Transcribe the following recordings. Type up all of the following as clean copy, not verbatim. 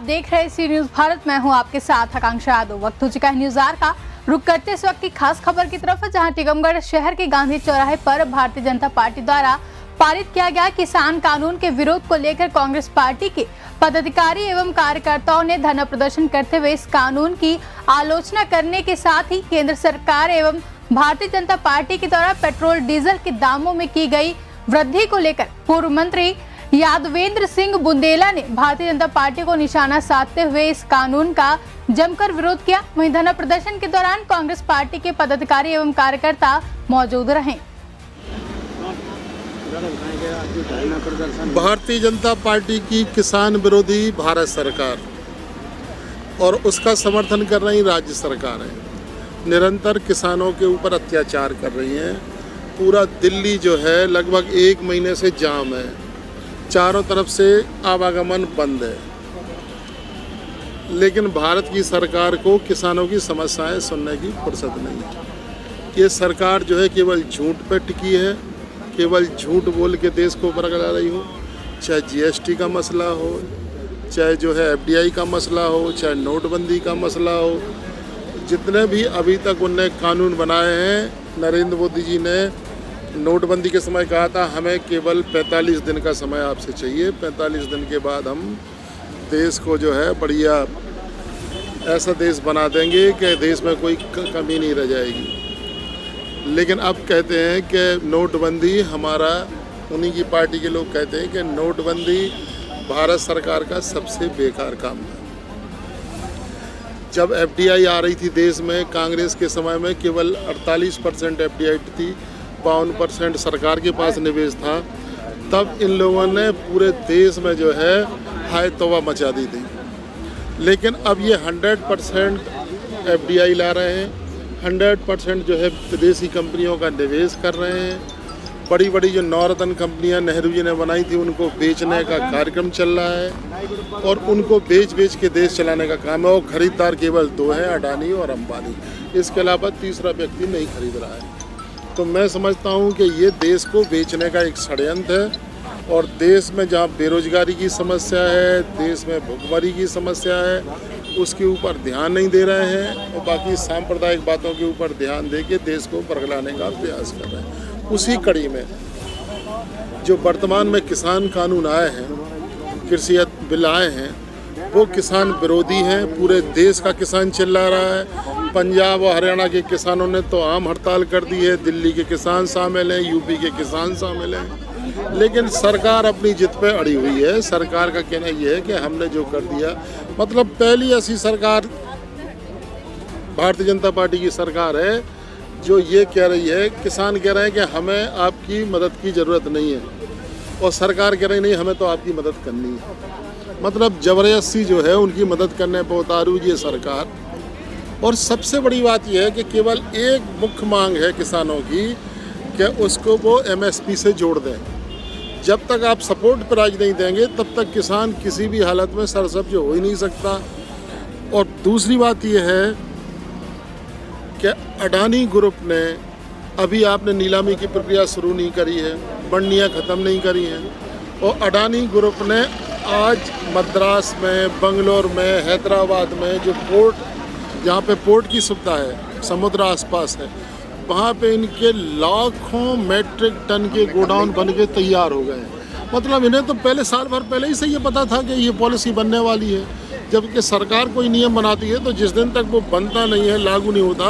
देख रहे हैं सी न्यूज भारत। मैं हूं आपके साथ आकांक्षा यादव। वक्त हो चुका है न्यूज आर का। रुक करते इस वक्त की खास खबर की तरफ, जहां टीकमगढ़ शहर के गांधी चौराहे पर भारतीय जनता पार्टी द्वारा पारित किया गया किसान कानून के विरोध को लेकर कांग्रेस पार्टी के पदाधिकारी एवं कार्यकर्ताओं ने धरना प्रदर्शन करते हुए इस कानून की आलोचना करने के साथ ही केंद्र सरकार एवं भारतीय जनता पार्टी के द्वारा पेट्रोल डीजल के दामों में की गई वृद्धि को लेकर पूर्व मंत्री यादवेंद्र सिंह बुंदेला ने भारतीय जनता पार्टी को निशाना साधते हुए इस कानून का जमकर विरोध किया। वहीं धरना प्रदर्शन के दौरान कांग्रेस पार्टी के पदाधिकारी एवं कार्यकर्ता मौजूद रहे। भारतीय जनता पार्टी की किसान विरोधी भारत सरकार और उसका समर्थन कर रही राज्य सरकार है, निरंतर किसानों के ऊपर अत्याचार कर रही हैं। पूरा दिल्ली जो है लगभग 1 महीने से जाम है, चारों तरफ से आवागमन बंद है, लेकिन भारत की सरकार को किसानों की समस्याएं सुनने की फुर्सत नहीं है। ये सरकार जो है केवल झूठ पर टिकी है, केवल झूठ बोल के देश को बरगला रही हो। चाहे जीएसटी का मसला हो, चाहे जो है एफडीआई का मसला हो, चाहे नोटबंदी का मसला हो, जितने भी अभी तक उनने कानून बनाए हैं। नरेंद्र मोदी जी ने नोटबंदी के समय कहा था हमें केवल 45 दिन का समय आपसे चाहिए, 45 दिन के बाद हम देश को जो है बढ़िया ऐसा देश बना देंगे कि देश में कोई कमी नहीं रह जाएगी। लेकिन अब कहते हैं कि नोटबंदी हमारा, उन्हीं की पार्टी के लोग कहते हैं कि नोटबंदी भारत सरकार का सबसे बेकार काम है। जब एफडीआई आ रही थी देश में, कांग्रेस के समय में केवल 48% एफडीआई थी, 52% सरकार के पास निवेश था। तब इन लोगों ने पूरे देश में जो है हाय तौबा मचा दी थी। लेकिन अब ये 100% एफडीआई ला रहे हैं, 100% जो है विदेशी कंपनियों का निवेश कर रहे हैं। बड़ी बड़ी जो नवरत्न कंपनियां नेहरू जी ने बनाई थी उनको बेचने का कार्यक्रम चल रहा है और उनको बेच के देश चलाने का काम है। और खरीदार केवल 2 हैं, अडानी और अंबानी। इसके अलावा तीसरा व्यक्ति नहीं खरीद रहा है। तो मैं समझता हूं कि ये देश को बेचने का एक षड्यंत्र है और देश में जहां बेरोजगारी की समस्या है, देश में भुखमरी की समस्या है, उसके ऊपर ध्यान नहीं दे रहे हैं और बाकी सांप्रदायिक बातों के ऊपर ध्यान दे के देश को बरगलाने का प्रयास कर रहे हैं। उसी कड़ी में जो वर्तमान में किसान कानून आए हैं, कृषि बिल आए हैं, वो किसान विरोधी हैं। पूरे देश का किसान चिल्ला रहा है। पंजाब और हरियाणा के किसानों ने तो आम हड़ताल कर दी है, दिल्ली के किसान शामिल हैं, यूपी के किसान शामिल हैं। लेकिन सरकार अपनी जिद पे अड़ी हुई है। सरकार का कहना यह है कि हमने जो कर दिया, मतलब पहली ऐसी सरकार भारतीय जनता पार्टी की सरकार है जो ये कह रही है, किसान कह रहे हैं कि हमें आपकी मदद की ज़रूरत नहीं है और सरकार कह रही नहीं हमें तो आपकी मदद करनी है। मतलब ज़बरदस्ती जो है उनकी मदद करने पर उतारू ये सरकार। और सबसे बड़ी बात यह है कि केवल एक मुख्य मांग है किसानों की कि उसको वो एमएसपी से जोड़ दें। जब तक आप सपोर्ट प्राइस नहीं देंगे तब तक किसान किसी भी हालत में सरसब्ज हो ही नहीं सकता। और दूसरी बात यह है कि अडानी ग्रुप ने अभी आपने नीलामी की प्रक्रिया शुरू नहीं करी है, मंडियाँ ख़त्म नहीं करी हैं और अडानी ग्रुप ने आज मद्रास में, बंगलोर में, हैदराबाद में जो पोर्ट, जहाँ पे पोर्ट की सुविधा है, समुद्र आसपास है, वहाँ पे इनके लाखों मैट्रिक टन के गोडाउन बन के तैयार हो गए हैं। मतलब इन्हें तो पहले साल भर पहले ही से ये पता था कि ये पॉलिसी बनने वाली है। जबकि सरकार कोई नियम बनाती है तो जिस दिन तक वो बनता नहीं है, लागू नहीं होता,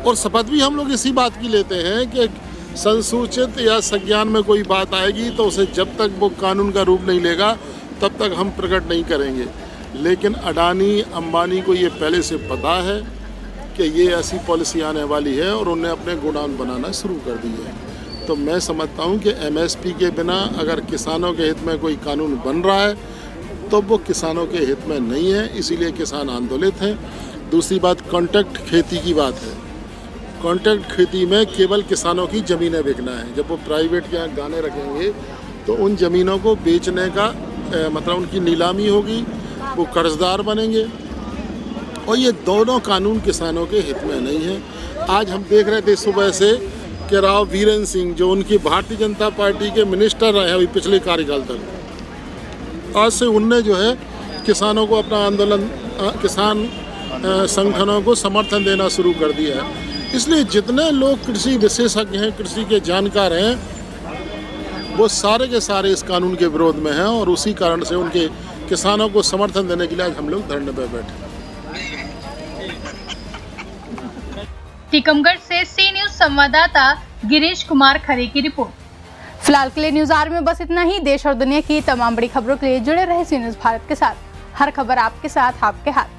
और शपथ भी हम लोग इसी बात की लेते हैं कि संसूचित या संज्ञान में कोई बात आएगी तो उसे जब तक वो कानून का रूप नहीं लेगा तब तक हम प्रकट नहीं करेंगे। लेकिन अडानी अंबानी को ये पहले से पता है कि ये ऐसी पॉलिसी आने वाली है और उन्हें अपने गोडाउन बनाना शुरू कर दी है। तो मैं समझता हूँ कि एमएसपी के बिना अगर किसानों के हित में कोई कानून बन रहा है तो वो किसानों के हित में नहीं है, इसीलिए किसान आंदोलित हैं। दूसरी बात कॉन्ट्रैक्ट खेती की बात है। कॉन्ट्रैक्ट खेती में केवल किसानों की ज़मीनें बेचना है। जब वो प्राइवेट के यहाँ गाने रखेंगे तो उन ज़मीनों को बेचने का मतलब उनकी नीलामी होगी, वो कर्जदार बनेंगे और ये दोनों कानून किसानों के हित में नहीं है। आज हम देख रहे थे सुबह से कि राव वीरेंद्र सिंह जो उनकी भारतीय जनता पार्टी के मिनिस्टर रहे हैं अभी पिछले कार्यकाल तक, आज से उनने जो है किसानों को अपना आंदोलन किसान संगठनों को समर्थन देना शुरू कर दिया है। इसलिए जितने लोग कृषि विशेषज्ञ हैं, कृषि के जानकार हैं, वो सारे के सारे इस कानून के विरोध में हैं और उसी कारण से उनके किसानों को समर्थन देने के लिए आज हम लोग धरने पर बैठे। टीकमगढ़ से सी न्यूज संवाददाता गिरीश कुमार खरे की रिपोर्ट। फिलहाल के लिए न्यूज आवर में बस इतना ही। देश और दुनिया की तमाम बड़ी खबरों के लिए जुड़े रहे सी न्यूज भारत के साथ। हर खबर आपके साथ, आपके हाथ।